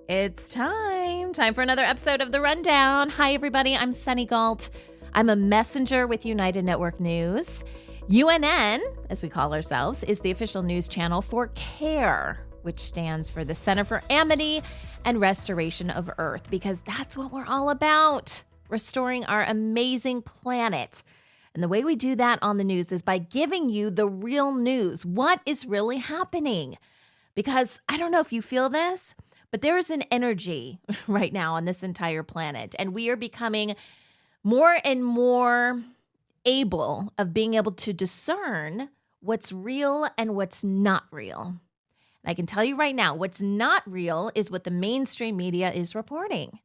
It's time for another episode of The Rundown. Hi, everybody. I'm Sunny Galt. I'm a messenger with United Network News. UNN, as we call ourselves, is the official news channel for CARE, which stands for the Center for Amity and Restoration of Earth, because that's what we're all about, restoring our amazing planet. And the way we do that on the news is by giving you the real news. What is really happening? Because I don't know if you feel this, but there is an energy right now on this entire planet, and we are becoming more and more able to discern what's real and what's not real. And I can tell you right now, what's not real is what the mainstream media is reporting.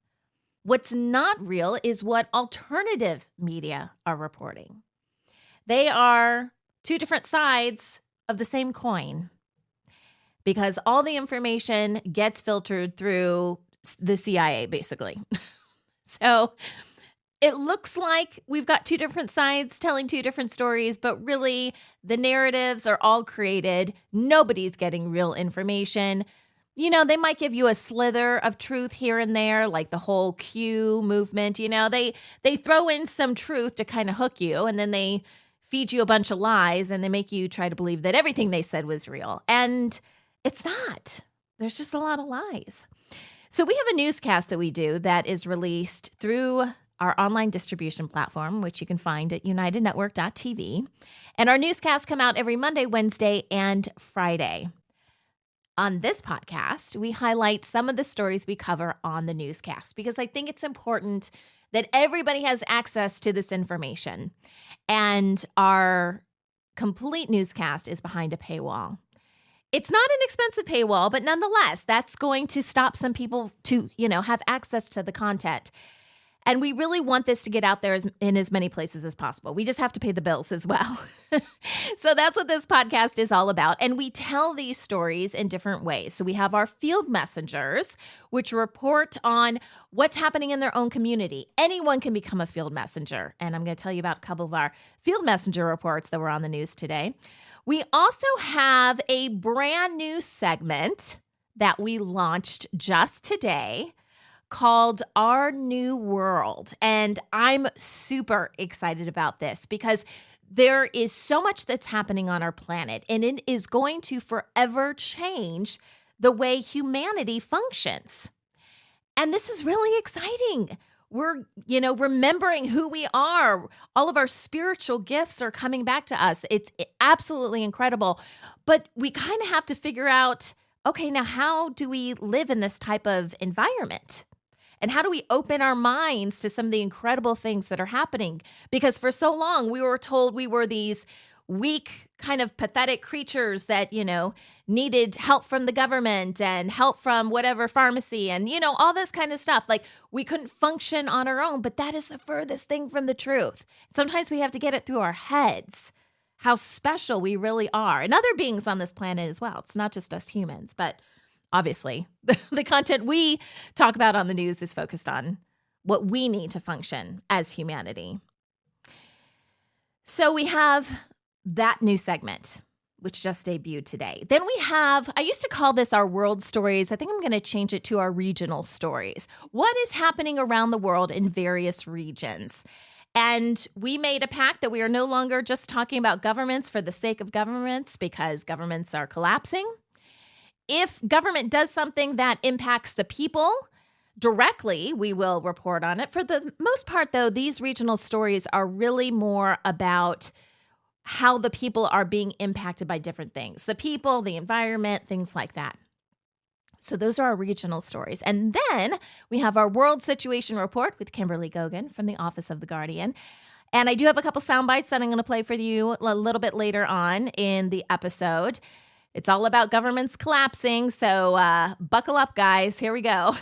What's not real is what alternative media are reporting. They are two different sides of the same coin, because all the information gets filtered through the CIA, basically. So it looks like we've got two different sides telling two different stories, but really the narratives are all created. Nobody's getting real information. You know, they might give you a slither of truth here and there, like the whole Q movement. You know, they throw in some truth to kind of hook you, and then they feed you a bunch of lies, and they make you try to believe that everything they said was real. And it's not. There's just a lot of lies. So we have a newscast that we do that is released through our online distribution platform, which you can find at unitednetwork.tv. And our newscasts come out every Monday, Wednesday, and Friday. On this podcast, we highlight some of the stories we cover on the newscast, because I think it's important that everybody has access to this information. And our complete newscast is behind a paywall. It's not an expensive paywall, but nonetheless, that's going to stop some people to, have access to the content. And we really want this to get out there in as many places as possible. We just have to pay the bills as well. So that's what this podcast is all about. And we tell these stories in different ways. So we have our field messengers, which report on what's happening in their own community. Anyone can become a field messenger. And I'm going to tell you about a couple of our field messenger reports that were on the news today. We also have a brand new segment that we launched just today called Our New World. And I'm super excited about this because there is so much that's happening on our planet, and it is going to forever change the way humanity functions. And this is really exciting. We're, remembering who we are. All of our spiritual gifts are coming back to us. It's absolutely incredible. But we kind of have to figure out, okay, now how do we live in this type of environment? And how do we open our minds to some of the incredible things that are happening? Because for so long, we were told we were these weak, kind of pathetic creatures that, needed help from the government and help from whatever pharmacy and, all this kind of stuff. Like we couldn't function on our own, but that is the furthest thing from the truth. Sometimes we have to get it through our heads, how special we really are, and other beings on this planet as well. It's not just us humans, but obviously the content we talk about on the news is focused on what we need to function as humanity. So we have that new segment, which just debuted today. Then we have, I used to call this our world stories. I think I'm going to change it to our regional stories. What is happening around the world in various regions? And we made a pact that we are no longer just talking about governments for the sake of governments, because governments are collapsing. If government does something that impacts the people directly, we will report on it. For the most part, though, these regional stories are really more about how the people are being impacted by different things. The people, the environment, things like that. So those are our regional stories. And then we have our World Situation Report with Kimberly Gogan from the Office of the Guardian. And I do have a couple sound bites that I'm going to play for you a little bit later on in the episode. It's all about governments collapsing, so buckle up, guys. Here we go.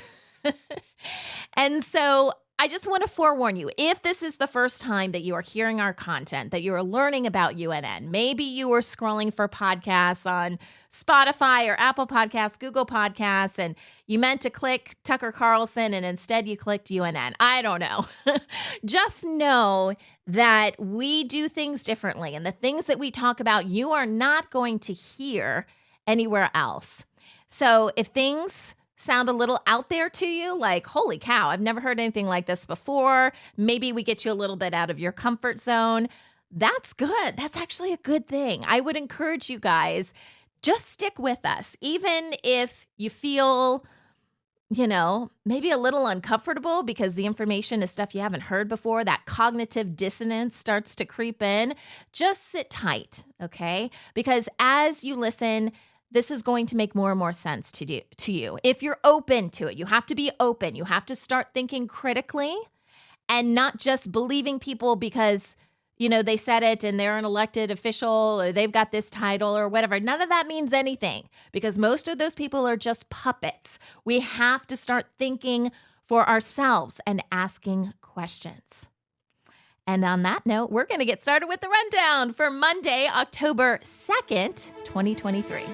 And so I just want to forewarn you, if this is the first time that you are hearing our content, that you are learning about UNN, maybe you were scrolling for podcasts on Spotify or Apple Podcasts, Google Podcasts, and you meant to click Tucker Carlson and instead you clicked UNN. I don't know. Just know that we do things differently, and the things that we talk about, you are not going to hear anywhere else. So if things sound a little out there to you, like, holy cow, I've never heard anything like this before, maybe we get you a little bit out of your comfort zone, that's good. That's actually a good thing. I would encourage you guys, just stick with us. Even if you feel, maybe a little uncomfortable because the information is stuff you haven't heard before, that cognitive dissonance starts to creep in, just sit tight, okay? Because as you listen, this is going to make more and more sense to you. If you're open to it, you have to be open. You have to start thinking critically and not just believing people because, they said it and they're an elected official or they've got this title or whatever. None of that means anything because most of those people are just puppets. We have to start thinking for ourselves and asking questions. And on that note, we're going to get started with the rundown for Monday, October 2nd, 2023.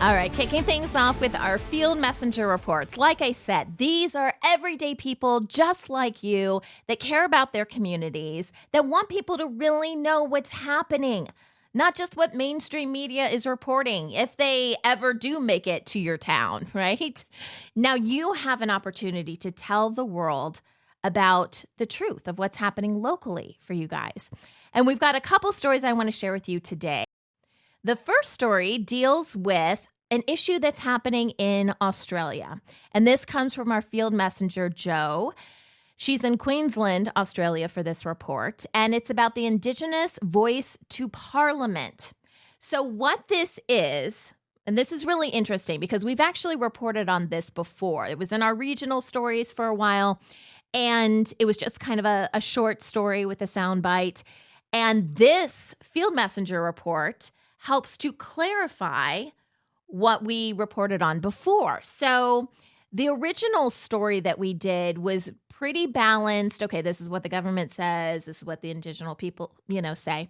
All right, kicking things off with our field messenger reports. Like I said, these are everyday people just like you that care about their communities, that want people to really know what's happening, not just what mainstream media is reporting, if they ever do make it to your town, right? Now you have an opportunity to tell the world about the truth of what's happening locally for you guys. And we've got a couple stories I want to share with you today. The first story deals with an issue that's happening in Australia. And this comes from our field messenger, Jo. She's in Queensland, Australia for this report. And it's about the Indigenous voice to Parliament. So what this is, and this is really interesting because we've actually reported on this before. It was in our regional stories for a while. And it was just kind of a short story with a soundbite. And this field messenger report helps to clarify what we reported on before. So the original story that we did was pretty balanced. Okay, this is what the government says. This is what the Indigenous people, say.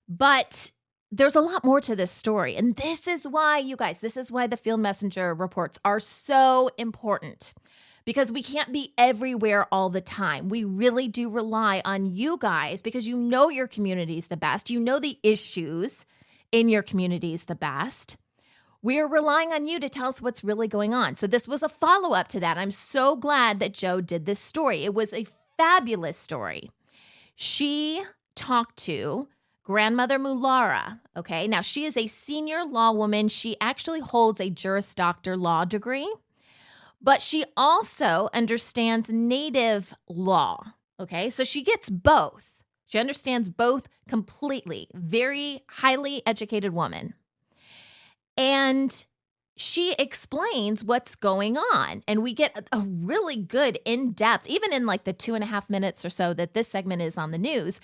But there's a lot more to this story. And this is why, you guys, this is why the field messenger reports are so important. Because we can't be everywhere all the time. We really do rely on you guys because you know your communities the best. You know the issues in your communities the best. We're relying on you to tell us what's really going on. So this was a follow-up to that. I'm so glad that Jo did this story. It was a fabulous story. She talked to grandmother Mulara, okay? Now, she is a senior law woman. She actually holds a Juris Doctor law degree, but she also understands Native law, okay? So she gets both. She understands both completely. Very highly educated woman. And she explains what's going on. And we get a really good in-depth, even in like the 2.5 minutes or so that this segment is on the news,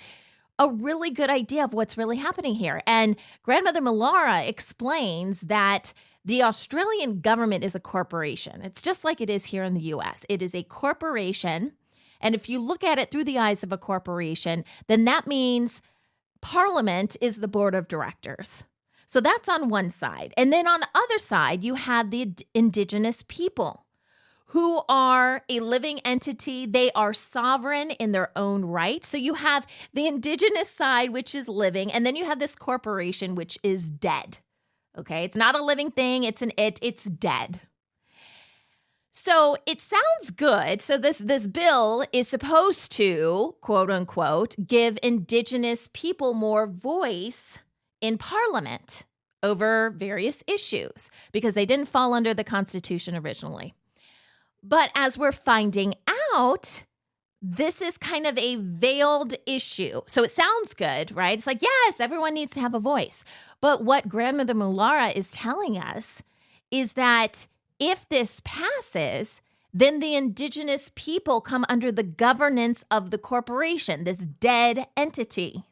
a really good idea of what's really happening here. And grandmother Mulara explains that the Australian government is a corporation. It's just like it is here in the US. It is a corporation. And if you look at it through the eyes of a corporation, then that means Parliament is the board of directors. So that's on one side. And then on the other side, you have the Indigenous people who are a living entity. They are sovereign in their own right. So you have the Indigenous side, which is living, and then you have this corporation, which is dead. Okay, it's not a living thing. It's dead. So it sounds good. So this bill is supposed to, quote unquote, give Indigenous people more voice in Parliament over various issues because they didn't fall under the Constitution originally. But as we're finding out, this is kind of a veiled issue. So it sounds good, right? It's like, yes, everyone needs to have a voice. But what grandmother Mulara is telling us is that if this passes, then the Indigenous people come under the governance of the corporation, this dead entity,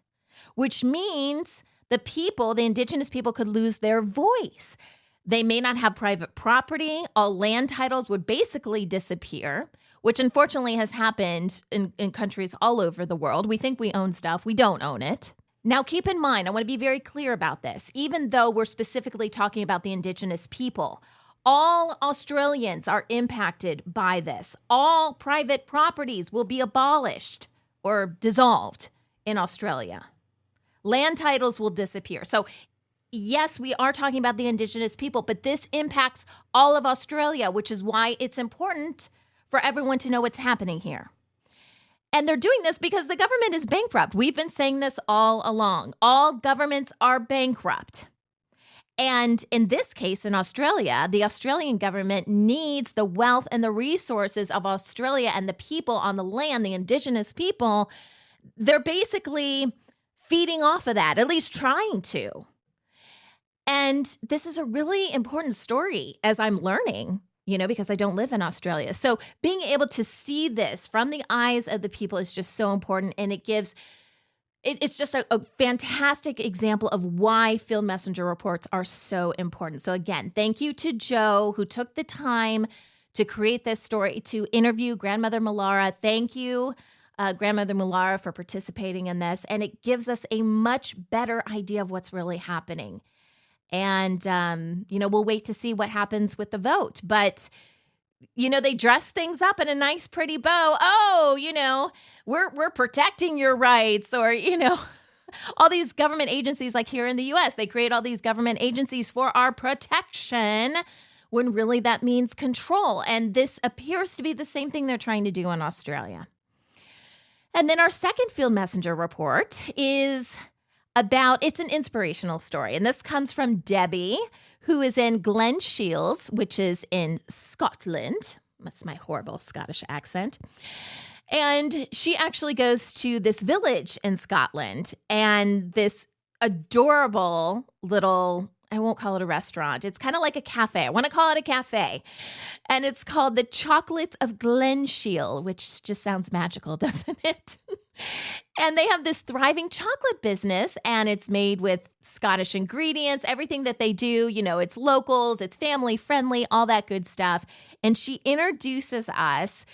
which means the Indigenous people could lose their voice. They may not have private property. All land titles would basically disappear, which unfortunately has happened in countries all over the world. We think we own stuff. We don't own it. Now, keep in mind, I want to be very clear about this. Even though we're specifically talking about the Indigenous people, all Australians are impacted by this. All private properties will be abolished, or dissolved in Australia. Land titles will disappear. So yes, we are talking about the indigenous people, but this impacts all of Australia, which is why it's important for everyone to know what's happening here. And they're doing this because the government is bankrupt. We've been saying this all along. All governments are bankrupt. And in this case, in Australia, the Australian government needs the wealth and the resources of Australia and the people on the land, the indigenous people. They're basically feeding off of that, at least trying to. And this is a really important story as I'm learning, because I don't live in Australia. So being able to see this from the eyes of the people is just so important. And it's just a fantastic example of why field messenger reports are so important. So again, thank you to Joe, who took the time to create this story, to interview Grandmother Malara. Thank you, Grandmother Malara, for participating in this. And it gives us a much better idea of what's really happening. And, we'll wait to see what happens with the vote. But, they dress things up in a nice, pretty bow. Oh, we're protecting your rights. Or, all these government agencies, like here in the U.S., they create all these government agencies for our protection, when really that means control. And this appears to be the same thing they're trying to do in Australia. And then our second field messenger report is it's an inspirational story. And this comes from Debbie, who is in Glen Shiels, which is in Scotland. That's my horrible Scottish accent. And she actually goes to this village in Scotland, and this adorable little, I won't call it a restaurant. It's kind of like a cafe. I want to call it a cafe. And it's called the Chocolates of Glen Shiel, which just sounds magical, doesn't it? And they have this thriving chocolate business, and it's made with Scottish ingredients. Everything that they do, it's locals, it's family friendly, all that good stuff. And she introduces us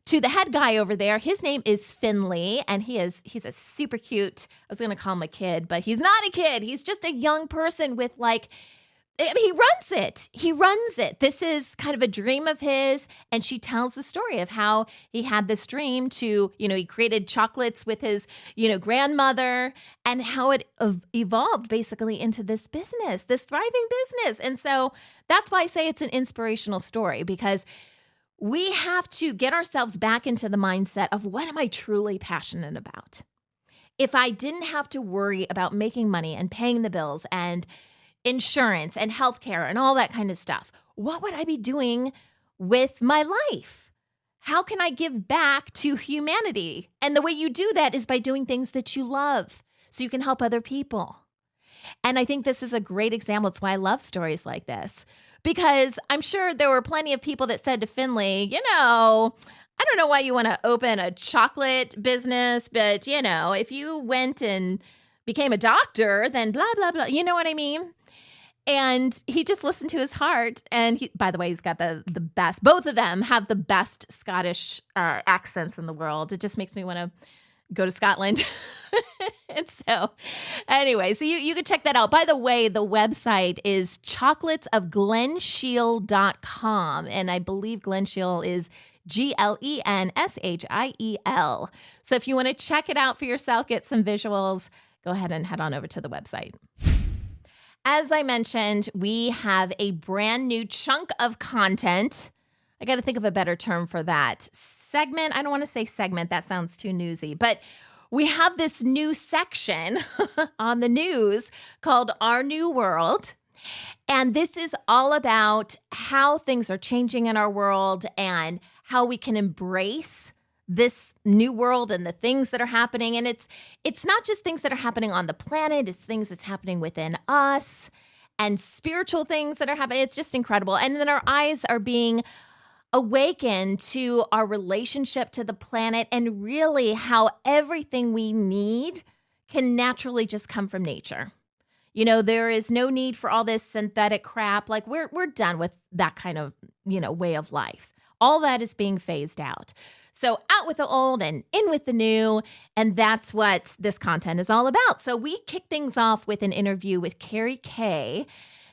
to the head guy over there. His name is Finley, and he's a super cute, I was going to call him a kid, but he's not a kid. He's just a young person with he runs it. He runs it. This is kind of a dream of his. And she tells the story of how he had this dream to, he created chocolates with his, grandmother, and how it evolved basically into this business, this thriving business. And so that's why I say it's an inspirational story, because we have to get ourselves back into the mindset of, what am I truly passionate about? If I didn't have to worry about making money and paying the bills and insurance and healthcare and all that kind of stuff, what would I be doing with my life? How can I give back to humanity? And the way you do that is by doing things that you love, so you can help other people. And I think this is a great example. It's why I love stories like this, because I'm sure there were plenty of people that said to Finley, I don't know why you want to open a chocolate business, but, if you went and became a doctor, then blah, blah, blah. You know what I mean? And he just listened to his heart. And by the way, he's got the best. Both of them have the best Scottish accents in the world. It just makes me want to go to Scotland. And so anyway, so you can check that out. By the way, the website is chocolatesofglenshiel.com. And I believe Glenshiel is Glenshiel. So if you want to check it out for yourself, get some visuals, go ahead and head on over to the website. As I mentioned, we have a brand new chunk of content. I got to think of a better term for that. Segment. I don't want to say segment. That sounds too newsy. But we have this new section on the news called Our New World. And this is all about how things are changing in our world and how we can embrace this new world and the things that are happening. And it's not just things that are happening on the planet, it's things that's happening within us and spiritual things that are happening. It's just incredible. And then our eyes are being awakened to our relationship to the planet, and really how everything we need can naturally just come from nature. There is no need for all this synthetic crap. Like we're done with that kind of, way of life. All that is being phased out. So out with the old and in with the new. And that's what this content is all about. So we kick things off with an interview with Carrie Kay.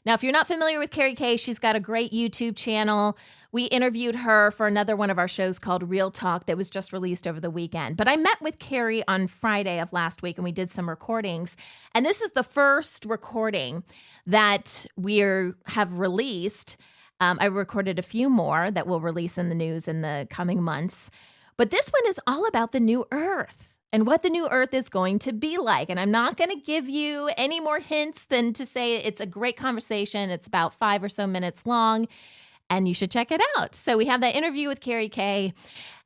Now, if you're not familiar with Carrie Kay, she's got a great YouTube channel. We interviewed her for another one of our shows called Real Talk that was just released over the weekend. But I met with Carrie on Friday of last week, and we did some recordings. And this is the first recording that we have released. I recorded a few more that we'll release in the news in the coming months. But this one is all about the new Earth and what the new Earth is going to be like. And I'm not going to give you any more hints than to say it's a great conversation. It's about 5 or so minutes long, and you should check it out. So we have that interview with Carrie Kay,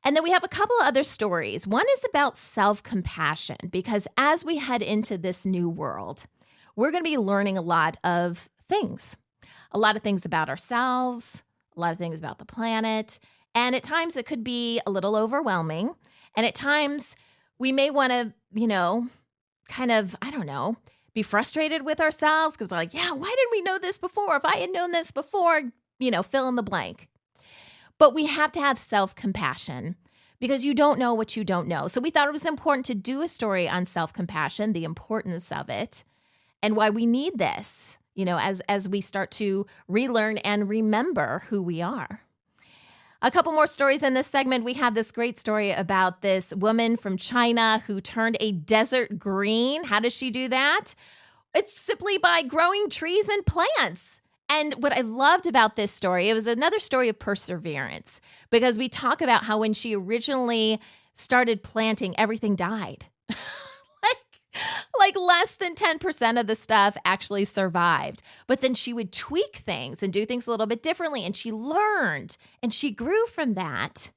and then we have a couple of other stories. One is about self-compassion, because as we head into this new world, we're going to be learning a lot of things about ourselves, a lot of things about the planet, and at times it could be a little overwhelming, and at times we may want to, be frustrated with ourselves because we're like, yeah, why didn't we know this before? If I had known this before, fill in the blank. But we have to have self-compassion because you don't know what you don't know. So we thought it was important to do a story on self-compassion, the importance of it, and why we need this, as we start to relearn and remember who we are. A couple more stories in this segment. We have this great story about this woman from China who turned a desert green. How does she do that? It's simply by growing trees and plants. And what I loved about this story, it was another story of perseverance, because we talk about how when she originally started planting, everything died. Like less than 10% of the stuff actually survived. But then she would tweak things and do things a little bit differently. And she learned and she grew from that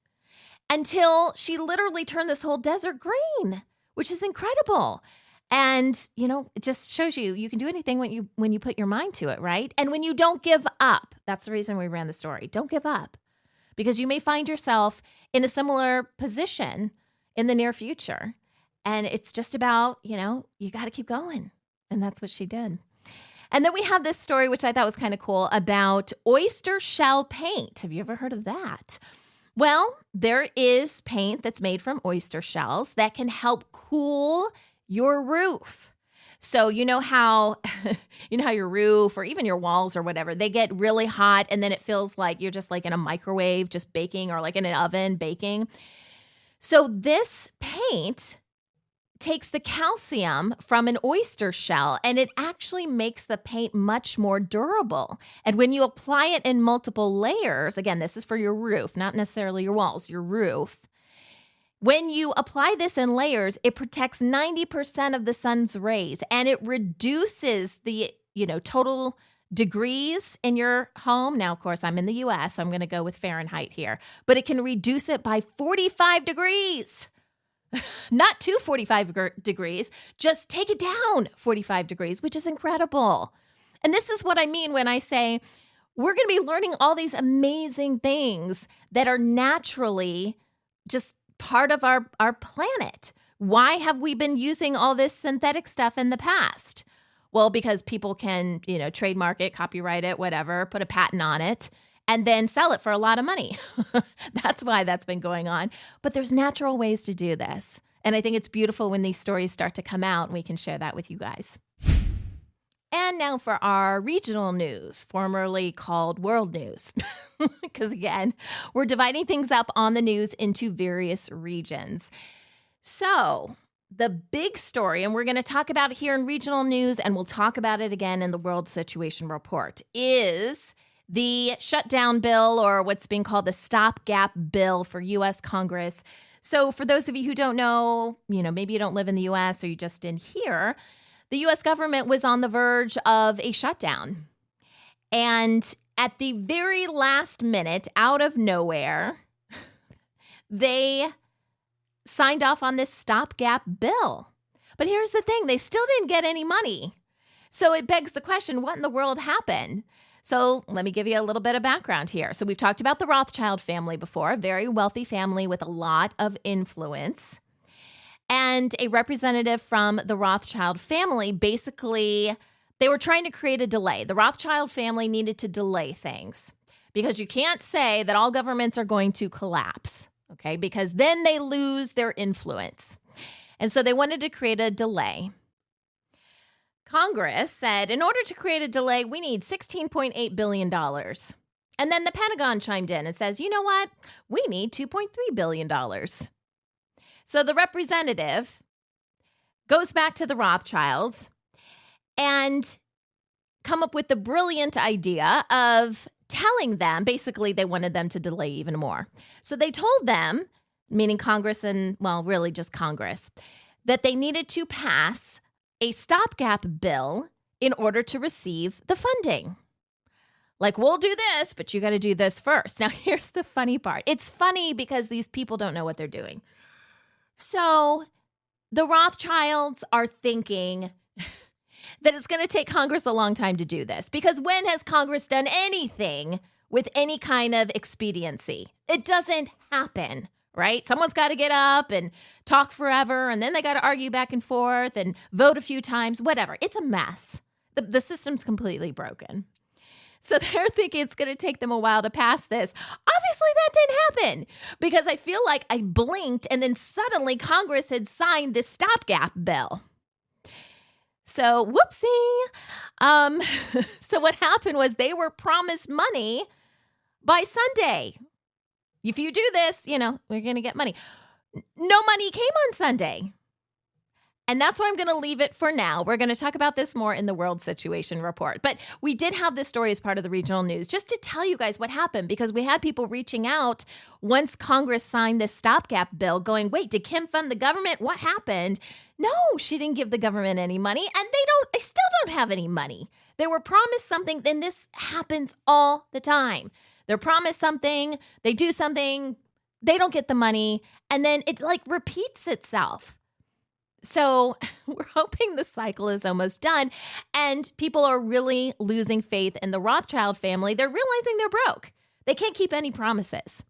until she literally turned this whole desert green, which is incredible. And, it just shows you can do anything when you put your mind to it, right? And when you don't give up. That's the reason we ran the story. Don't give up, because you may find yourself in a similar position in the near future. And it's just about, you got to keep going. And that's what she did. And then we have this story, which I thought was kind of cool, about oyster shell paint. Have you ever heard of that? Well, there is paint that's made from oyster shells that can help cool your roof. So you know how your roof or even your walls or whatever, they get really hot and then it feels like you're just like in a microwave, just baking, or like in an oven baking. So this paint takes the calcium from an oyster shell and it actually makes the paint much more durable. And when you apply it in multiple layers, again, this is for your roof, not necessarily your walls, your roof. When you apply this in layers, it protects 90% of the sun's rays and it reduces the, total degrees in your home. Now, of course, I'm in the US, so I'm going to go with Fahrenheit here, but it can reduce it by 45 degrees. Not to 45 degrees, just take it down 45 degrees, which is incredible. And this is what I mean when I say we're going to be learning all these amazing things that are naturally just part of our planet. Why have we been using all this synthetic stuff in the past? Well, because people can, trademark it, copyright it, whatever, put a patent on it, and then sell it for a lot of money. That's why that's been going on. But there's natural ways to do this. And I think it's beautiful when these stories start to come out and we can share that with you guys. And now for our regional news, formerly called world news. Because again, we're dividing things up on the news into various regions. So the big story, and we're going to talk about it here in regional news, and we'll talk about it again in the World Situation Report, is the shutdown bill, or what's being called the stopgap bill for U.S. Congress. So for those of you who don't know, maybe you don't live in the U.S. or you just didn't hear, the U.S. government was on the verge of a shutdown. And at the very last minute, out of nowhere, they signed off on this stopgap bill. But here's the thing, they still didn't get any money. So it begs the question, what in the world happened? So let me give you a little bit of background here. So we've talked about the Rothschild family before, a very wealthy family with a lot of influence. And a representative from the Rothschild family, basically, they were trying to create a delay. The Rothschild family needed to delay things because you can't say that all governments are going to collapse, okay? Because then they lose their influence. And so they wanted to create a delay. Congress said, in order to create a delay, we need $16.8 billion. And then the Pentagon chimed in and says, you know what? We need $2.3 billion. So the representative goes back to the Rothschilds and come up with the brilliant idea of telling them, basically they wanted them to delay even more. So they told them, meaning Congress and, well, really just Congress, that they needed to pass a stopgap bill in order to receive the funding. Like, we'll do this, but you got to do this first. Now, here's the funny part. It's funny because these people don't know what they're doing. So the Rothschilds are thinking that it's going to take Congress a long time to do this, because when has Congress done anything with any kind of expediency? It doesn't happen, right? Someone's got to get up and talk forever, and then they got to argue back and forth and vote a few times, whatever. It's a mess. The system's completely broken. So they're thinking it's going to take them a while to pass this. Obviously, that didn't happen, because I feel like I blinked and then suddenly Congress had signed this stopgap bill. So whoopsie. So what happened was they were promised money by Sunday. If you do this, we're going to get money. No money came on Sunday. And that's why I'm going to leave it for now. We're going to talk about this more in the World Situation Report. But we did have this story as part of the regional news just to tell you guys what happened, because we had people reaching out once Congress signed this stopgap bill going, wait, did Kim fund the government? What happened? No, she didn't give the government any money, and they still don't have any money. They were promised something, then this happens all the time. They're promised something, they do something, they don't get the money, and then it repeats itself. So we're hoping the cycle is almost done, and people are really losing faith in the Rothschild family. They're realizing they're broke. They can't keep any promises.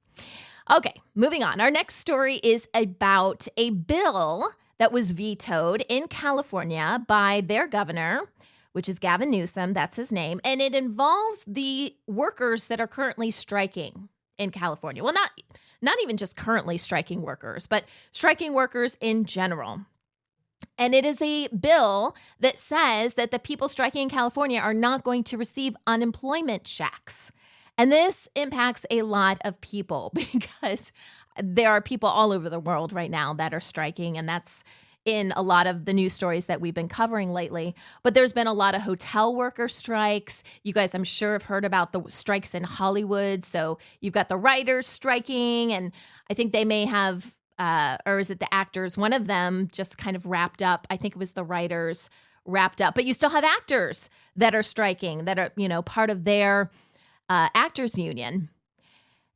Okay, moving on. Our next story is about a bill that was vetoed in California by their governor, which is Gavin Newsom. That's his name. And it involves the workers that are currently striking in California. Well, not even just currently striking workers, but striking workers in general. And it is a bill that says that the people striking in California are not going to receive unemployment checks. And this impacts a lot of people because there are people all over the world right now that are striking, and that's in a lot of the news stories that we've been covering lately. But there's been a lot of hotel worker strikes. You guys, I'm sure, have heard about the strikes in Hollywood. So you've got the writers striking, and I think they may have or is it the actors? One of them just kind of wrapped up. I think it was the writers wrapped up. But you still have actors that are striking, that are, part of their actors union.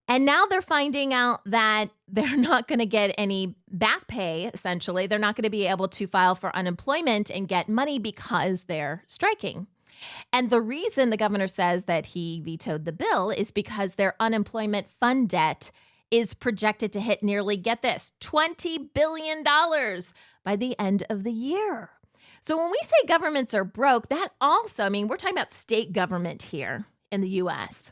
And now they're finding out that they're not going to get any back pay, essentially. They're not going to be able to file for unemployment and get money because they're striking. And the reason the governor says that he vetoed the bill is because their unemployment fund debt is projected to hit nearly, get this, $20 billion by the end of the year. So when we say governments are broke, that also, we're talking about state government here in the U.S.,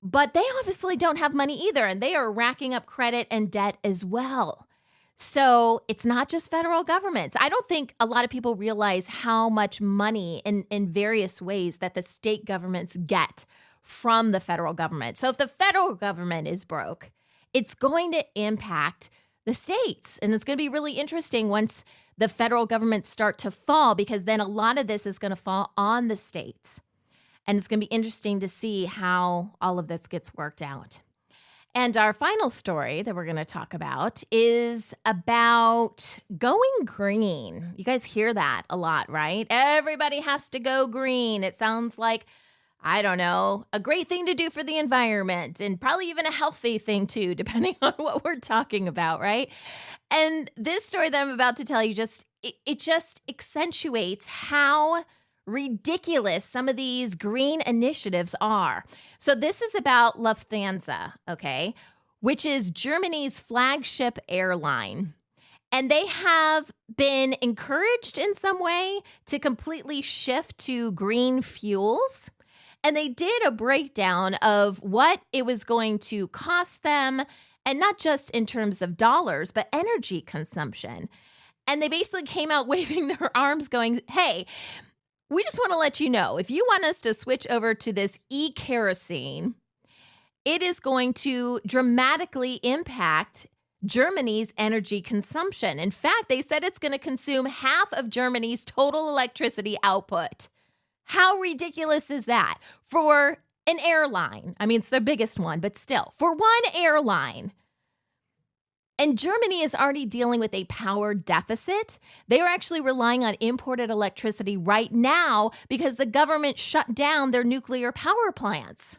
but they obviously don't have money either, and they are racking up credit and debt as well. So it's not just federal governments. I don't think a lot of people realize how much money in various ways that the state governments get from the federal government. So if the federal government is broke, it's going to impact the states. And it's going to be really interesting once the federal governments start to fall, because then a lot of this is going to fall on the states. And it's going to be interesting to see how all of this gets worked out. And our final story that we're going to talk about is about going green. You guys hear that a lot, right? Everybody has to go green. It sounds like, I don't know, a great thing to do for the environment, and probably even a healthy thing too, depending on what we're talking about, right? And this story that I'm about to tell you just accentuates how ridiculous some of these green initiatives are. So this is about Lufthansa, okay, which is Germany's flagship airline. And they have been encouraged in some way to completely shift to green fuels. And they did a breakdown of what it was going to cost them, and not just in terms of dollars, but energy consumption. And they basically came out waving their arms going, hey, we just want to let you know, if you want us to switch over to this e-kerosene, it is going to dramatically impact Germany's energy consumption. In fact, they said it's going to consume half of Germany's total electricity output. How ridiculous is that for an airline? I mean, it's their biggest one, but still, for one airline. And Germany is already dealing with a power deficit. They are actually relying on imported electricity right now because the government shut down their nuclear power plants.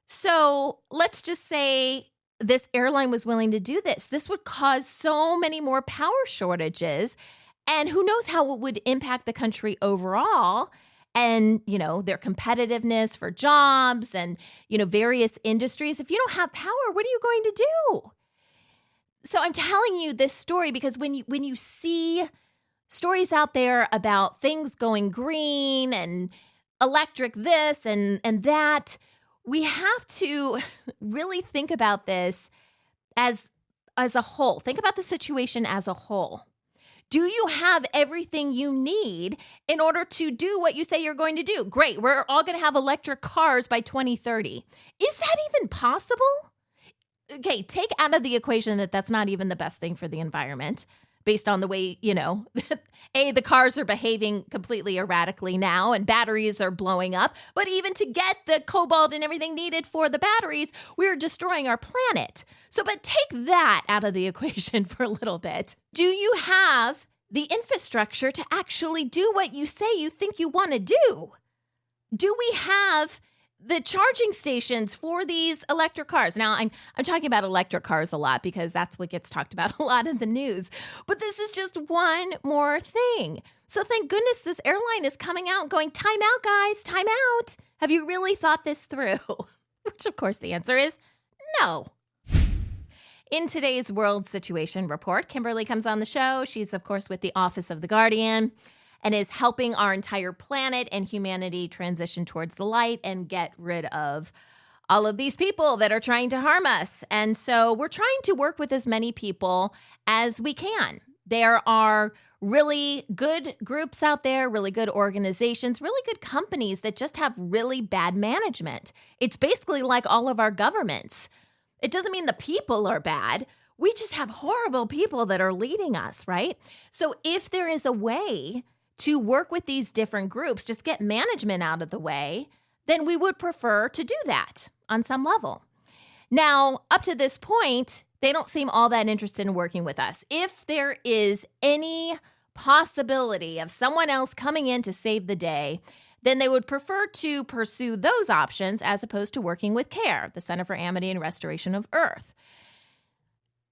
So let's just say this airline was willing to do this. This would cause so many more power shortages, and who knows how it would impact the country overall and, their competitiveness for jobs and, various industries. If you don't have power, what are you going to do? So I'm telling you this story because when you see stories out there about things going green and electric this and that, we have to really think about this as a whole. Think about the situation as a whole. Do you have everything you need in order to do what you say you're going to do? Great, we're all going to have electric cars by 2030. Is that even possible? Okay, take out of the equation that that's not even the best thing for the environment based on the way, the cars are behaving completely erratically now and batteries are blowing up. But even to get the cobalt and everything needed for the batteries, we're destroying our planet. But take that out of the equation for a little bit. Do you have the infrastructure to actually do what you say you think you want to do? Do we have the charging stations for these electric cars? Now, I'm talking about electric cars a lot because that's what gets talked about a lot in the news. But this is just one more thing. So thank goodness this airline is coming out going, time out, guys, time out. Have you really thought this through? Which, of course, the answer is no. In today's World Situation Report, Kimberly comes on the show. She's, of course, with the Office of the Guardian, and is helping our entire planet and humanity transition towards the light and get rid of all of these people that are trying to harm us. And so we're trying to work with as many people as we can. There are really good groups out there, really good organizations, really good companies that just have really bad management. It's basically like all of our governments. It doesn't mean the people are bad. We just have horrible people that are leading us, right? So if there is a way to work with these different groups, just get management out of the way, then we would prefer to do that on some level. Now, up to this point, they don't seem all that interested in working with us. If there is any possibility of someone else coming in to save the day, then they would prefer to pursue those options as opposed to working with CARE, the Center for Amity and Restoration of Earth.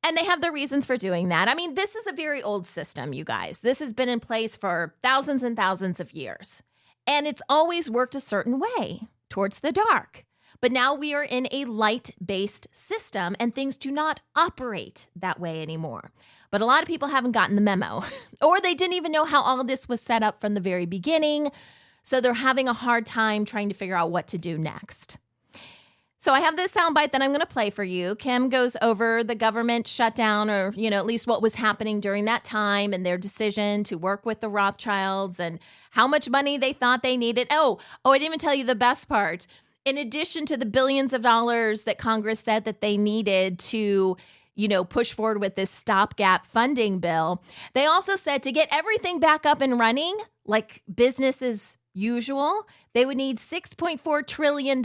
And they have their reasons for doing that. I mean, this is a very old system, you guys. This has been in place for thousands and thousands of years. And it's always worked a certain way, towards the dark. But now we are in a light-based system, and things do not operate that way anymore. But a lot of people haven't gotten the memo, or they didn't even know how all of this was set up from the very beginning. So they're having a hard time trying to figure out what to do next. So I have this soundbite that I'm going to play for you. Kim goes over the government shutdown, or, at least what was happening during that time and their decision to work with the Rothschilds and how much money they thought they needed. Oh, I didn't even tell you the best part. In addition to the billions of dollars that Congress said that they needed to, push forward with this stopgap funding bill, they also said to get everything back up and running, like business as usual, they would need $6.4 trillion.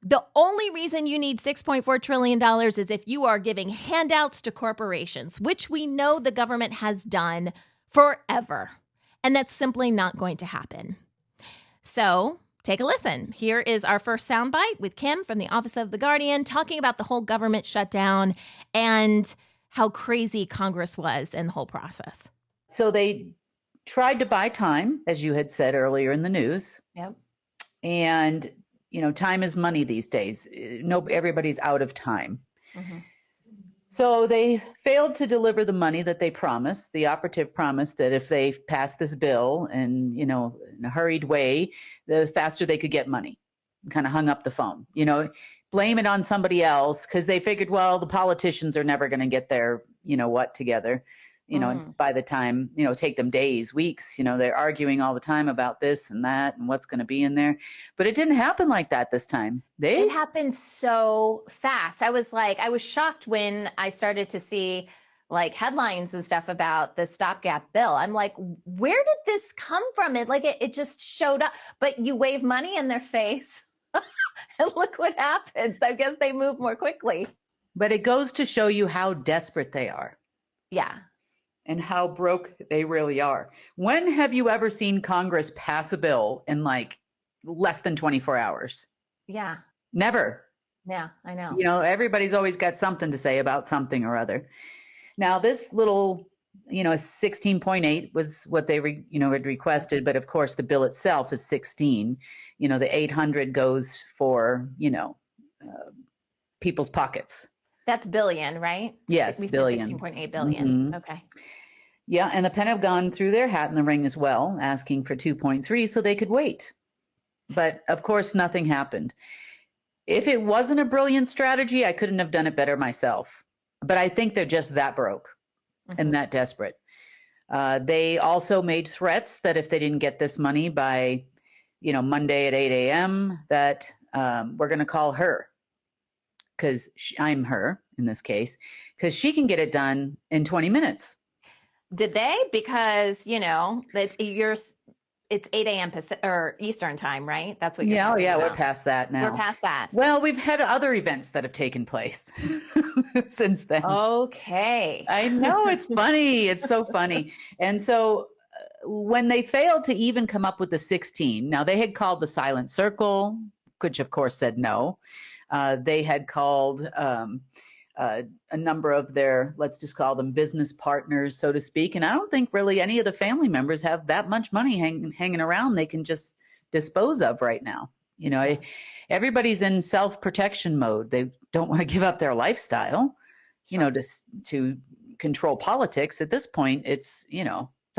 The only reason you need $6.4 trillion is if you are giving handouts to corporations, which we know the government has done forever. And that's simply not going to happen. So take a listen. Here is our first soundbite with Kim from the Office of the Guardian talking about the whole government shutdown and how crazy Congress was in the whole process. So they tried to buy time, as you had said earlier in the news. Yep. And time is money these days. Everybody's out of time. Mm-hmm. So they failed to deliver the money that they promised. The operative promised that if they passed this bill and, in a hurried way, the faster they could get money. Kind of hung up the phone, blame it on somebody else because they figured, well, the politicians are never going to get their, together. And by the time, take them days, weeks, they're arguing all the time about this and that and what's going to be in there. But it didn't happen like that this time. It happened so fast. I was shocked when I started to see like headlines and stuff about the stopgap bill. I'm like, where did this come from? It just showed up, but you wave money in their face and look what happens. I guess they move more quickly. But it goes to show you how desperate they are. Yeah. And how broke they really are. When have you ever seen Congress pass a bill in like less than 24 hours? Yeah. Never. Yeah, I know. Everybody's always got something to say about something or other. Now, this little, 16.8 was what they, had requested. But of course, the bill itself is 16. The 800 goes for, people's pockets. That's billion, right? Yes, billion. 16.8 billion. Okay. Yeah, and the Pentagon threw their hat in the ring as well, asking for 2.3 so they could wait. But of course, nothing happened. If it wasn't a brilliant strategy, I couldn't have done it better myself. But I think they're just that broke and that desperate. They also made threats that if they didn't get this money by, Monday at 8 a.m., that we're going to call her. Because I'm her in this case, because she can get it done in 20 minutes. Did they? Because, it's 8 a.m. Eastern time, right? That's what you're talking about. We're past that now. We're past that. Well, we've had other events that have taken place since then. Okay. I know, it's funny. It's so funny. And so when they failed to even come up with the 16, now they had called the silent circle, which of course said no. They had called a number of their, let's just call them business partners, so to speak. And I don't think really any of the family members have that much money hanging around they can just dispose of right now. Everybody's in self-protection mode. They don't want to give up their lifestyle, to control politics. At this point, it's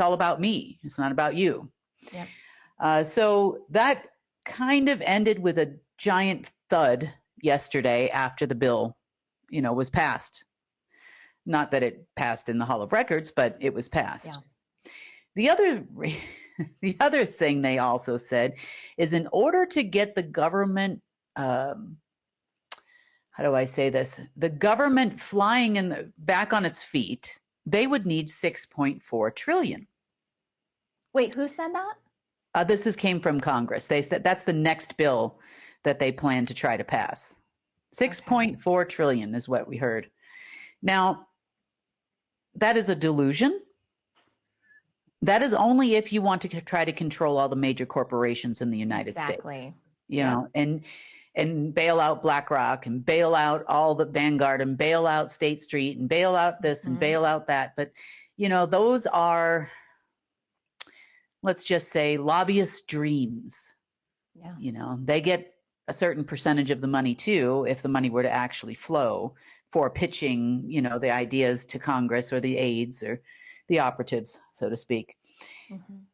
all about me. It's not about you. Yeah. So that kind of ended with a giant thud yesterday after the bill, was passed. Not that it passed in the Hall of Records, but it was passed. Yeah. The other thing they also said is in order to get the government, how do I say this? The government flying back on its feet, they would need 6.4 trillion. Wait, who said that? This came from Congress. They said that's the next bill that they plan to try to pass. 6.4 trillion is what we heard. Now, that is a delusion. That is only if you want to try to control all the major corporations in the United States. And bail out BlackRock and bail out all the Vanguard and bail out State Street and bail out this and bail out that. But, those are, let's just say, lobbyist dreams. Yeah. They get a certain percentage of the money too, if the money were to actually flow for pitching, the ideas to Congress or the aides or the operatives, so to speak.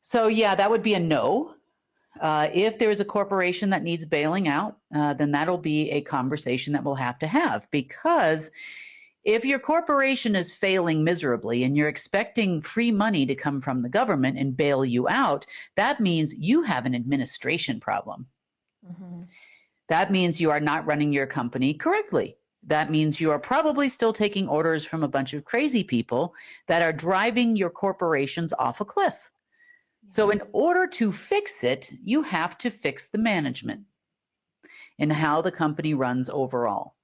So that would be a no. If there is a corporation that needs bailing out, then that'll be a conversation that we'll have to have, because if your corporation is failing miserably and you're expecting free money to come from the government and bail you out, that means you have an administration problem. That means you are not running your company correctly. That means you are probably still taking orders from a bunch of crazy people that are driving your corporations off a cliff. So in order to fix it, you have to fix the management and how the company runs overall.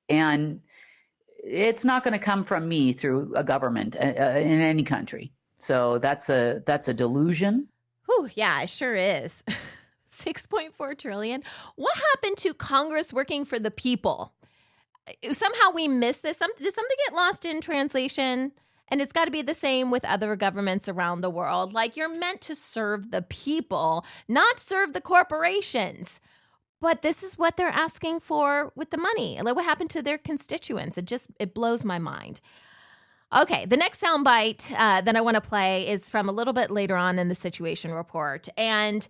And it's not going to come from me through a government in any country. So that's a delusion. Whew, yeah, it sure is. 6.4 trillion. What happened to Congress working for the people? Somehow we missed this. Did something get lost in translation? And it's got to be the same with other governments around the world. Like, you're meant to serve the people, not serve the corporations. But this is what they're asking for with the money. Like, what happened to their constituents? It blows my mind. Okay, the next soundbite that I want to play is from a little bit later on in the situation report. And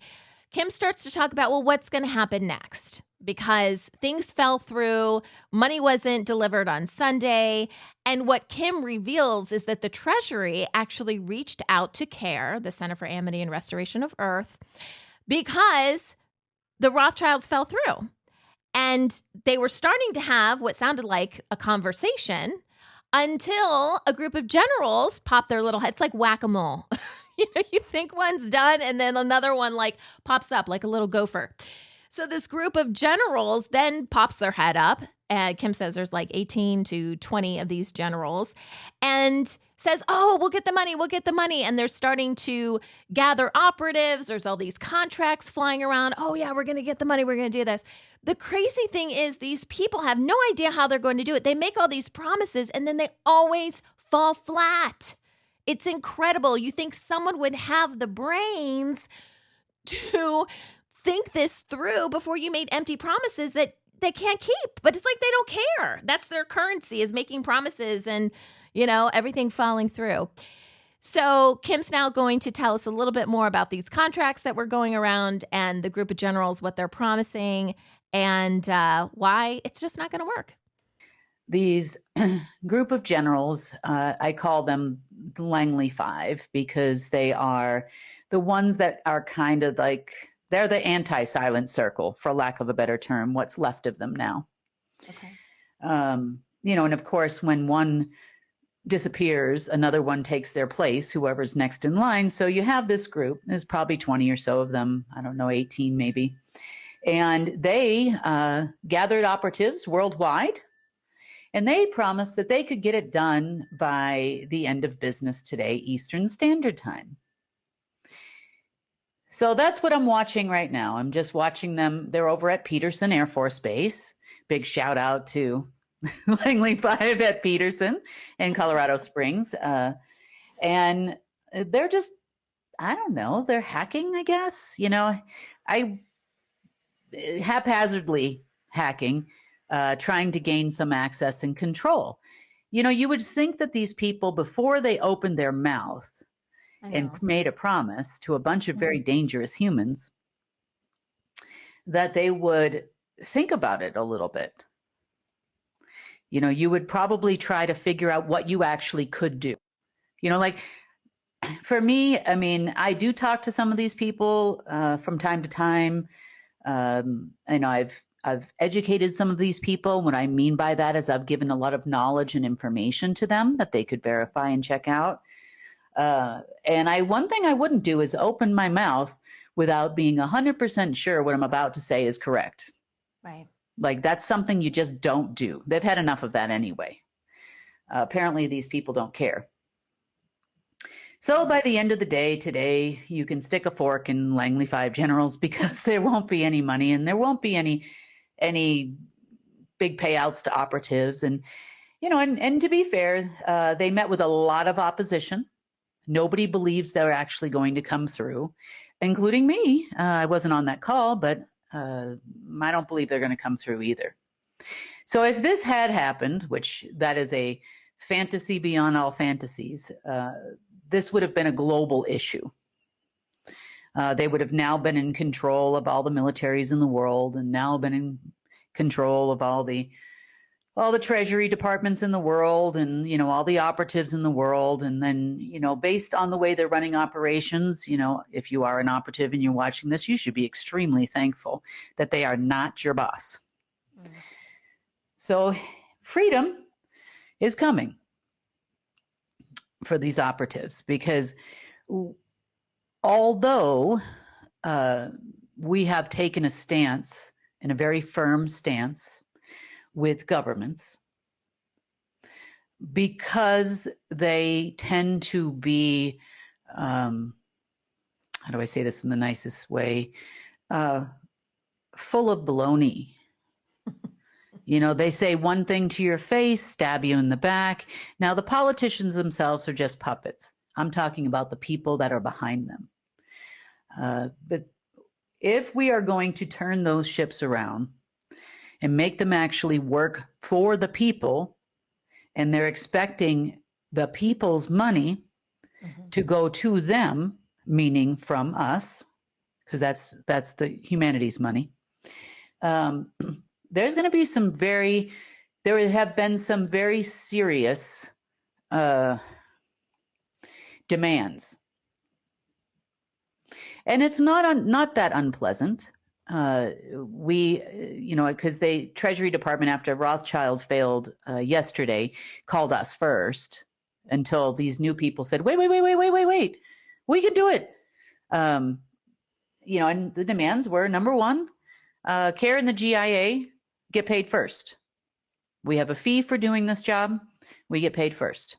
Kim starts to talk about, well, what's going to happen next? because things fell through. Money wasn't delivered on Sunday. And what Kim reveals is that the Treasury actually reached out to CARE, the Center for Amity and Restoration of Earth, because the Rothschilds fell through. And they were starting to have what sounded like a conversation until a group of generals popped their little heads, like whack-a-mole. You think one's done and then another one like pops up like a little gopher. So this group of generals then pops their head up. And Kim says there's like 18 to 20 of these generals and says, oh, we'll get the money. We'll get the money. And they're starting to gather operatives. There's all these contracts flying around. Oh, yeah, we're going to get the money. We're going to do this. The crazy thing is these people have no idea how they're going to do it. They make all these promises and then they always fall flat. It's incredible. You think someone would have the brains to think this through before you made empty promises that they can't keep. But it's like they don't care. That's their currency, is making promises and, everything falling through. So Kim's now going to tell us a little bit more about these contracts that were going around and the group of generals, what they're promising, and why it's just not going to work. These group of generals, I call them the Langley Five because they are the ones that are kind of like, they're the anti-silent circle, for lack of a better term, what's left of them now. Okay. And of course, when one disappears, another one takes their place, whoever's next in line. So you have this group, there's probably 20 or so of them, I don't know, 18 maybe. And they gathered operatives worldwide. And they promised that they could get it done by the end of business today, Eastern Standard Time. So that's what I'm watching right now. I'm just watching them. They're over at Peterson Air Force Base. Big shout out to Langley 5 at Peterson in Colorado Springs. And they're just, I don't know, they're hacking, I guess. Haphazardly hacking. Trying to gain some access and control. You would think that these people, before they opened their mouth and made a promise to a bunch of very dangerous humans, that they would think about it a little bit. You would probably try to figure out what you actually could do. Like for me, I do talk to some of these people from time to time. I've educated some of these people. What I mean by that is I've given a lot of knowledge and information to them that they could verify and check out. And one thing I wouldn't do is open my mouth without being 100% sure what I'm about to say is correct. Right. Like that's something you just don't do. They've had enough of that anyway. Apparently these people don't care. So by the end of the day today, you can stick a fork in Langley 5 generals because there won't be any money and there won't be any big payouts to operatives. And, and to be fair, they met with a lot of opposition. Nobody believes they're actually going to come through, including me. I wasn't on that call, but I don't believe they're going to come through either. So if this had happened, which that is a fantasy beyond all fantasies, this would have been a global issue. They would have now been in control of all the militaries in the world and now been in control of all the treasury departments in the world and, all the operatives in the world. And then, based on the way they're running operations, if you are an operative and you're watching this, you should be extremely thankful that they are not your boss. So freedom is coming for these operatives because although we have taken a stance, and a very firm stance with governments, because they tend to be, how do I say this in the nicest way, full of baloney. They say one thing to your face, stab you in the back. Now, the politicians themselves are just puppets. I'm talking about the people that are behind them. But if we are going to turn those ships around and make them actually work for the people, and they're expecting the people's money to go to them, meaning from us, because that's the humanity's money, there's going to be there have been some very serious demands. And it's not that unpleasant. Because the Treasury Department, after Rothschild failed yesterday, called us first until these new people said, wait, we can do it. And the demands were, number one, CARE and the GIA get paid first. We have a fee for doing this job. We get paid first.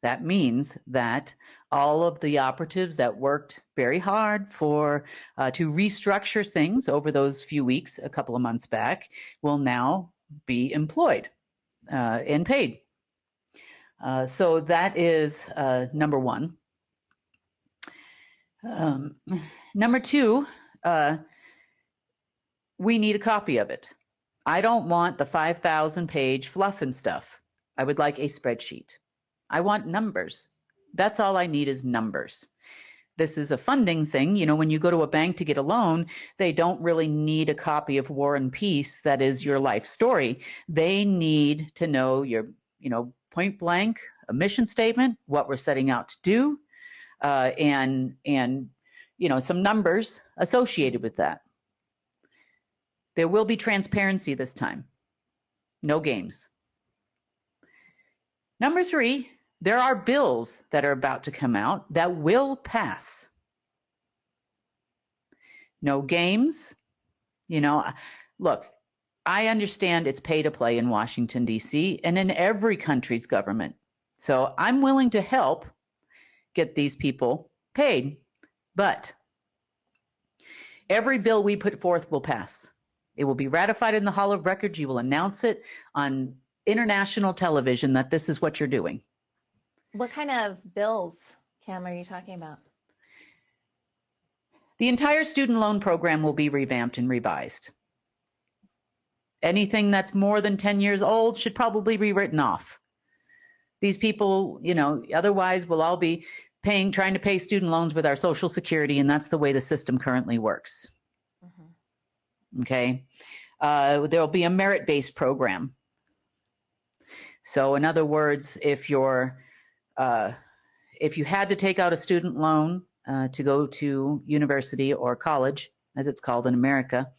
That means that all of the operatives that worked very hard to restructure things over those few weeks, a couple of months back, will now be employed and paid. So that is number one. Number two, we need a copy of it. I don't want the 5,000-page fluff and stuff. I would like a spreadsheet. I want numbers. That's all I need is numbers. This is a funding thing. When you go to a bank to get a loan, they don't really need a copy of War and Peace that is your life story. They need to know your, point blank, a mission statement, what we're setting out to do, and some numbers associated with that. There will be transparency this time. No games. Number three, there are bills that are about to come out that will pass. No games. Look, I understand it's pay to play in Washington, D.C. and in every country's government. So I'm willing to help get these people paid. But every bill we put forth will pass. It will be ratified in the Hall of Records. You will announce it on international television that this is what you're doing. What kind of bills, Cam, are you talking about? The entire student loan program will be revamped and revised. Anything that's more than 10 years old should probably be written off. These people, otherwise we'll all be trying to pay student loans with our Social Security, and that's the way the system currently works. Mm-hmm. Okay. There'll be a merit-based program. So in other words, if you had to take out a student loan to go to university or college, as it's called in America,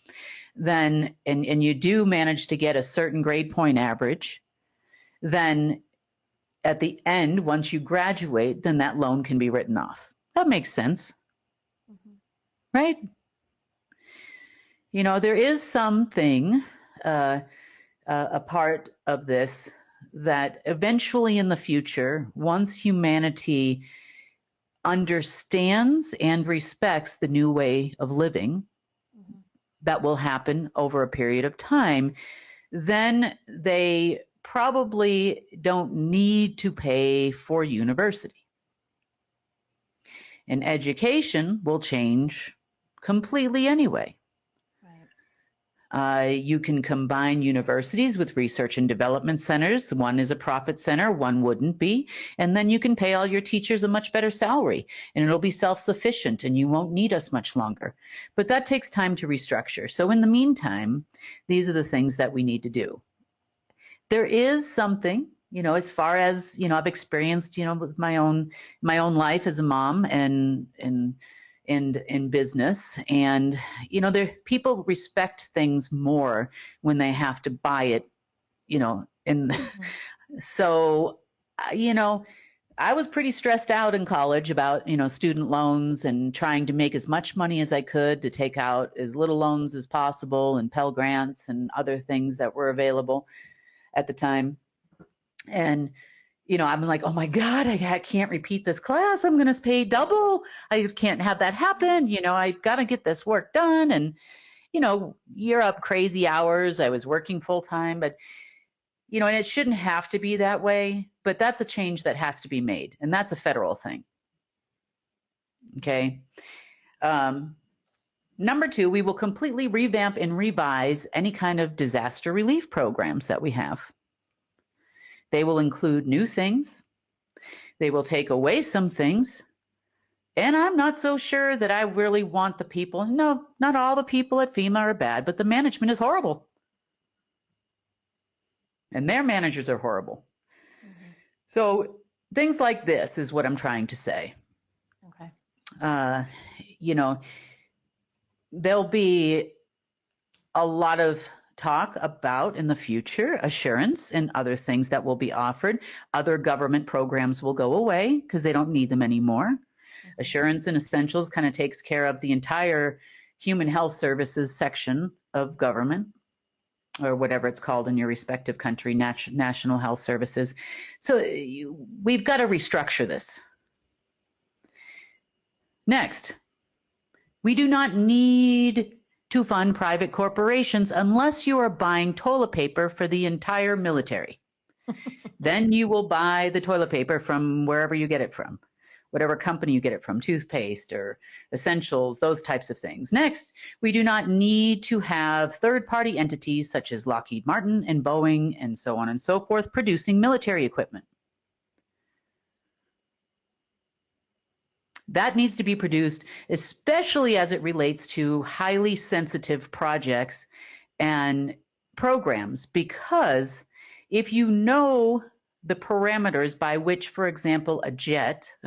then and you do manage to get a certain grade point average, then at the end, once you graduate, then that loan can be written off. That makes sense, mm-hmm. Right? There is something, a part of this that eventually in the future, once humanity understands and respects the new way of living, mm-hmm. that will happen over a period of time, then they probably don't need to pay for university. And education will change completely anyway. You can combine universities with research and development centers. One is a profit center, one wouldn't be. And then you can pay all your teachers a much better salary, and it'll be self-sufficient, and you won't need us much longer. But that takes time to restructure. So in the meantime, these are the things that we need to do. There is something, as far as, I've experienced, with my own life as a mom and in business, and people respect things more when they have to buy it, and mm-hmm. So I was pretty stressed out in college about student loans and trying to make as much money as I could to take out as little loans as possible, and Pell Grants and other things that were available at the time. And I'm like, oh my God, I can't repeat this class. I'm going to pay double. I can't have that happen. I got to get this work done. And, you're up crazy hours. I was working full time, but, and it shouldn't have to be that way, but that's a change that has to be made. And that's a federal thing. Okay. Number two, we will completely revamp and revise any kind of disaster relief programs that we have. They will include new things. They will take away some things, And I'm not so sure that I really want the people. No, not all the people at FEMA are bad, but the management is horrible. And their managers are horrible. Mm-hmm. So things like this is what I'm trying to say. Okay. There'll be a lot of talk about in the future assurance and other things that will be offered. Other government programs will go away because they don't need them anymore. Mm-hmm. Assurance and Essentials kind of takes care of the entire human health services section of government, or whatever it's called in your respective country, national health services. So we've got to restructure this. Next, we do not need to fund private corporations unless you are buying toilet paper for the entire military. Then you will buy the toilet paper from wherever you get it from, whatever company you get it from, toothpaste or essentials, those types of things. Next, we do not need to have third-party entities such as Lockheed Martin and Boeing and so on and so forth producing military equipment. That needs to be produced, especially as it relates to highly sensitive projects and programs, because if you know the parameters by which, for example, a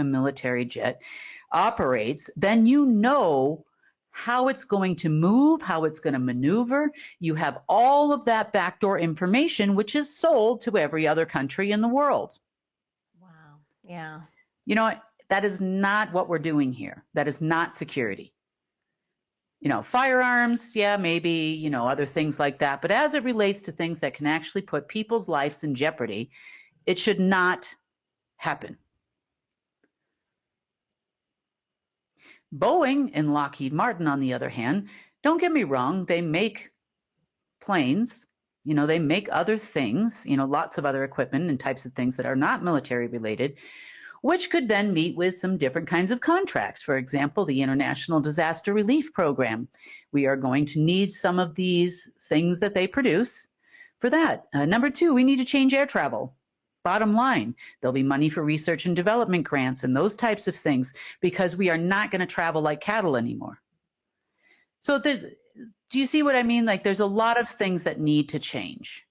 military jet, operates, then you know how it's going to move, how it's going to maneuver. You have all of that backdoor information, which is sold to every other country in the world. Wow. Yeah. That is not what we're doing here. That is not security. Firearms, yeah, maybe, other things like that. But as it relates to things that can actually put people's lives in jeopardy, it should not happen. Boeing and Lockheed Martin, on the other hand, don't get me wrong, they make planes, they make other things, lots of other equipment and types of things that are not military related, which could then meet with some different kinds of contracts. For example, the International Disaster Relief Program. We are going to need some of these things that they produce for that. Number 2, we need to change air travel. Bottom line, there'll be money for research and development grants and those types of things because we are not going to travel like cattle anymore. So do you see what I mean? Like there's a lot of things that need to change.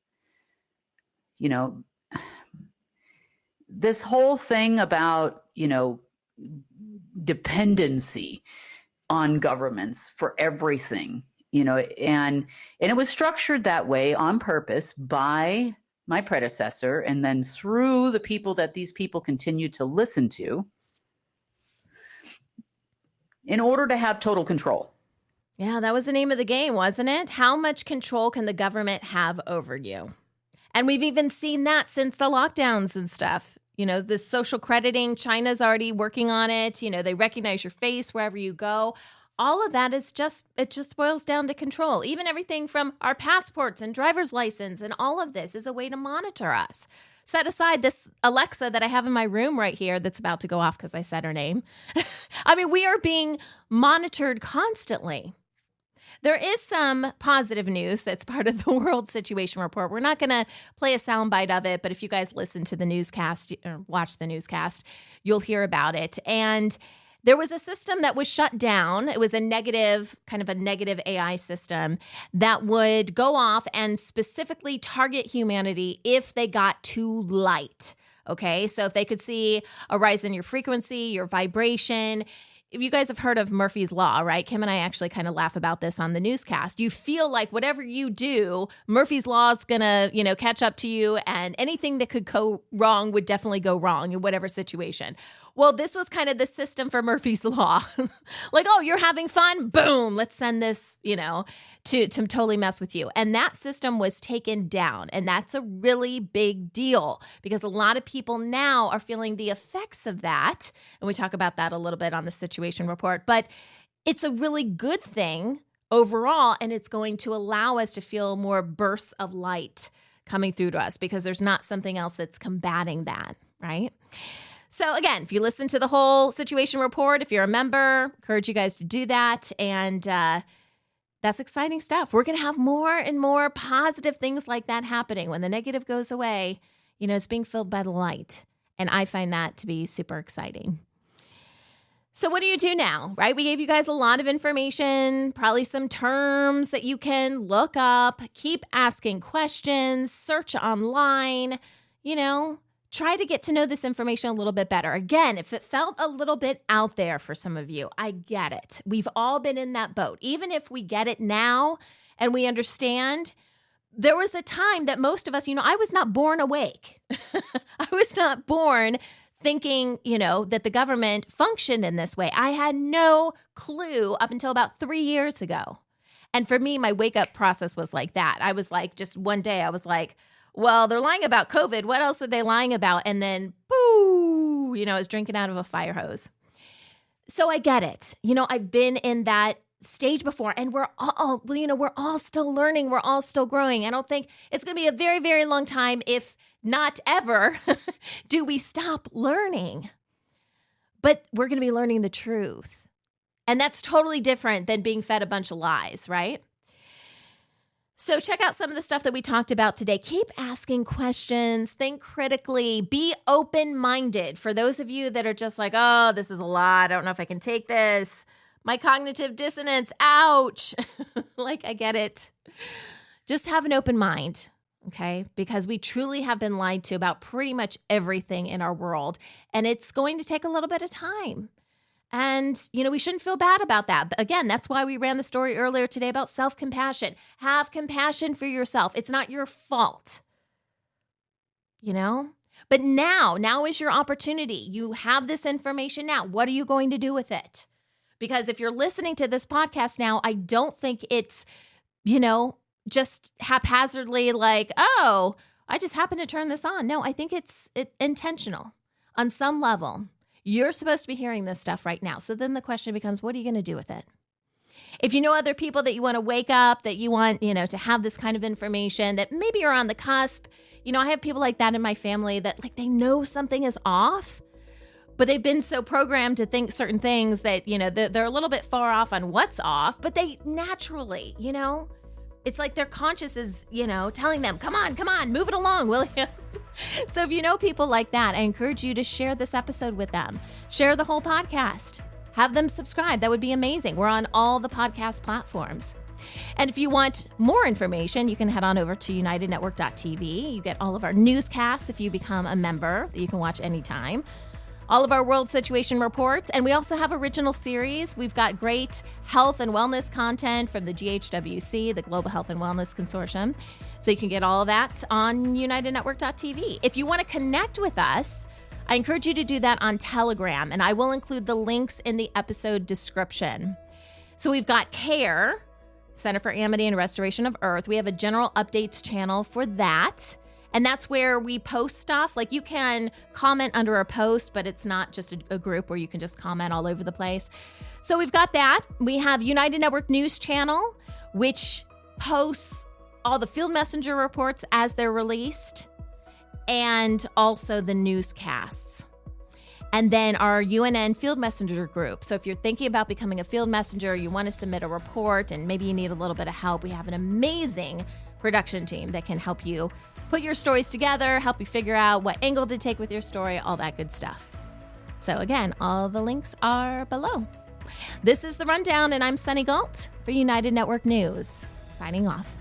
This whole thing about, dependency on governments for everything, and it was structured that way on purpose by my predecessor and then through the people that these people continue to listen to in order to have total control. Yeah, that was the name of the game, wasn't it? How much control can the government have over you? And we've even seen that since the lockdowns and stuff. The social crediting, China's already working on it. They recognize your face wherever you go. All of that is it just boils down to control. Even everything from our passports and driver's license and all of this is a way to monitor us. Set aside this Alexa that I have in my room right here that's about to go off because I said her name. I mean, we are being monitored constantly. There is some positive news that's part of the World Situation Report. We're not going to play a soundbite of it, but if you guys listen to the newscast or watch the newscast, you'll hear about it. And there was a system that was shut down. It was a negative AI system that would go off and specifically target humanity if they got too light. Okay, so if they could see a rise in your frequency, your vibration. If you guys have heard of Murphy's Law, right? Kim and I actually kind of laugh about this on the newscast. You feel like whatever you do, Murphy's Law is going to, catch up to you, and anything that could go wrong would definitely go wrong in whatever situation. Well, this was kind of the system for Murphy's Law. Like, oh, you're having fun? Boom, let's send this, to totally mess with you. And that system was taken down. And that's a really big deal because a lot of people now are feeling the effects of that. And we talk about that a little bit on the Situation Report. But it's a really good thing overall. And it's going to allow us to feel more bursts of light coming through to us because there's not something else that's combating that, right? So again, if you listen to the whole Situation Report, if you're a member, encourage you guys to do that. And that's exciting stuff. We're going to have more and more positive things like that happening. When the negative goes away, it's being filled by the light. And I find that to be super exciting. So what do you do now, right? We gave you guys a lot of information, probably some terms that you can look up, keep asking questions, search online, try to get to know this information a little bit better. Again, if it felt a little bit out there for some of you, I get it. We've all been in that boat. Even if we get it now and we understand, there was a time that most of us, I was not born awake. I was not born thinking, that the government functioned in this way. I had no clue up until about 3 years ago. And for me, my wake up process was like that. I was like, just one day I was like, well, they're lying about COVID. What else are they lying about? And then, boo, I was drinking out of a fire hose. So I get it. I've been in that stage before, and we're all still learning. We're all still growing. I don't think it's going to be a very, very long time, if not ever, do we stop learning. But we're going to be learning the truth. And that's totally different than being fed a bunch of lies, right? So check out some of the stuff that we talked about today. Keep asking questions, think critically, be open-minded. For those of you that are just like, oh, this is a lot, I don't know if I can take this. My cognitive dissonance, ouch. I get it. Just have an open mind, okay? Because we truly have been lied to about pretty much everything in our world. And it's going to take a little bit of time. And, we shouldn't feel bad about that. Again, that's why we ran the story earlier today about self-compassion. Have compassion for yourself. It's not your fault, But now is your opportunity. You have this information now. What are you going to do with it? Because if you're listening to this podcast now, I don't think it's, just haphazardly like, oh, I just happened to turn this on. No, I think it's intentional on some level. You're supposed to be hearing this stuff right now. So then the question becomes, what are you going to do with it? If you know other people that you want to wake up, that you want, to have this kind of information, that maybe you're on the cusp. I have people like that in my family that they know something is off, but they've been so programmed to think certain things that, they're a little bit far off on what's off, but they naturally, it's like their conscious is, telling them, come on, move it along, will you? So if you know people like that, I encourage you to share this episode with them. Share the whole podcast. Have them subscribe. That would be amazing. We're on all the podcast platforms. And if you want more information, you can head on over to unitednetwork.tv. You get all of our newscasts if you become a member that you can watch anytime. All of our world situation reports, and we also have original series. We've got great health and wellness content from the GHWC, the Global Health and Wellness Consortium. So you can get all of that on unitednetwork.tv. If you want to connect with us, I encourage you to do that on Telegram, and I will include the links in the episode description. So we've got CARE, Center for Amity and Restoration of Earth. We have a general updates channel for that. And that's where we post stuff. You can comment under a post, but it's not just a group where you can just comment all over the place. So we've got that. We have United Network News Channel, which posts all the field messenger reports as they're released, and also the newscasts. And then our UNN Field Messenger group. So if you're thinking about becoming a field messenger, you want to submit a report, and maybe you need a little bit of help, we have an amazing production team that can help you put your stories together, help you figure out what angle to take with your story, all that good stuff. So again, all the links are below. This is The Rundown, and I'm Sunny Galt for United Network News, signing off.